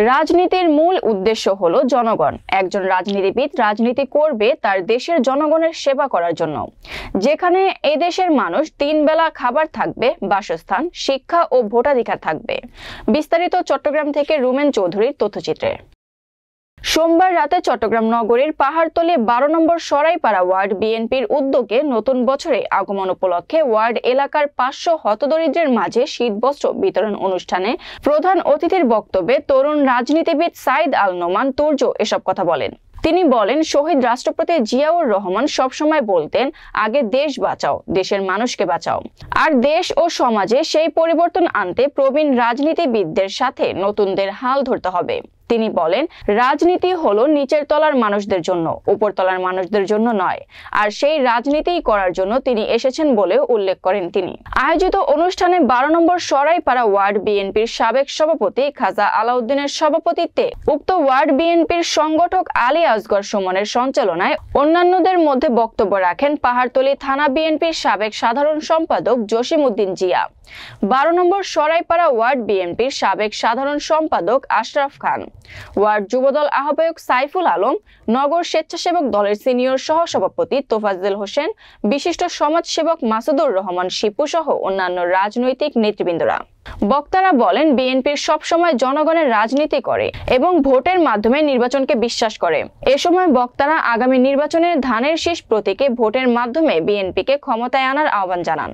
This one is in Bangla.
রাজনীতির মূল উদ্দেশ্য হলো জনগণ। একজন রাজনীতিবিদ রাজনীতি করবে তার দেশের জনগণের সেবা করার জন্য। যেখানে এই দেশের মানুষ 3 বেলা খাবার থাকবে, বাসস্থান, শিক্ষা ও ভোটাধিকার থাকবে। বিস্তারিত চট্টগ্রাম থেকে রুমেন চৌধুরীর তথ্যচিত্রে। সোমবার রাতে চট্টগ্রাম নগরীর পাহাড়তলী 12 নম্বর সরাইপাড়া ওয়ার্ড বিএনপির উদ্যোগে নতুন বছরে আগমন উপলক্ষে ওয়ার্ড এলাকার 500 হতদরিদ্রের মাঝে শীতবস্ত্র বিতরণ অনুষ্ঠানে প্রধান অতিথির বক্তব্যে তরুণ রাজনীতিবিদ সাইদ আল নোমান তুর্য এসব কথা বলেন। তিনি বলেন, শহীদ রাষ্ট্রপতি জিয়াউর রহমান সবসময় বলতেন, আগে দেশ বাঁচাও, দেশের মানুষকে বাঁচাও। আর দেশ ও সমাজে সেই পরিবর্তন আনতে প্রবীণ রাজনীতিবিদদের সাথে নতুনদের হাল ধরতে হবে। তিনি বলেন, রাজনীতি হলো নিচের তলার মানুষদের জন্য, উপর তলার মানুষদের জন্য নয়। আর সেই রাজনীতিই করার জন্য তিনি এসেছেন বলেও উল্লেখ করেন তিনি। আয়োজিত অনুষ্ঠানে 12 নম্বর সরাইপাড়া ওয়ার্ড বিএনপির সাবেক সভাপতি খাজা আলাউদ্দিনের সভাপতিত্বে উক্ত ওয়ার্ড বিএনপির সংগঠক আলী আসগর সুমনের সঞ্চালনায় অন্যান্যদের মধ্যে বক্তব্য রাখেন পাহাড়তলী থানা বিএনপির সাবেক সাধারণ সম্পাদক জসিম উদ্দিন জিয়া, 12 নম্বর সরাইপাড়া ওয়ার্ড বিএনপির সাবেক সাধারণ সম্পাদক আশরাফ খান, ওয়ার্ড যুবদল আহ্বায়ক সাইফুল আলম, নগর স্বেচ্ছাসেবক দলের সিনিয়র সহসভাপতি তোফাজ্জল হোসেন, বিশিষ্ট সমাজসেবক মাসুদুর রহমান শিপু সহ অন্যান্য রাজনৈতিক নেতৃবৃন্দরা। বক্তারা বলেন, বিএনপির সবসময় জনগণের রাজনীতি করে এবং ভোটের মাধ্যমে নির্বাচনকে বিশ্বাস করে। এ সময় বক্তারা আগামী নির্বাচনে ধানের শীষ প্রতীকে ভোটের মাধ্যমে বিএনপিকে ক্ষমতায় আনার আহ্বান জানান।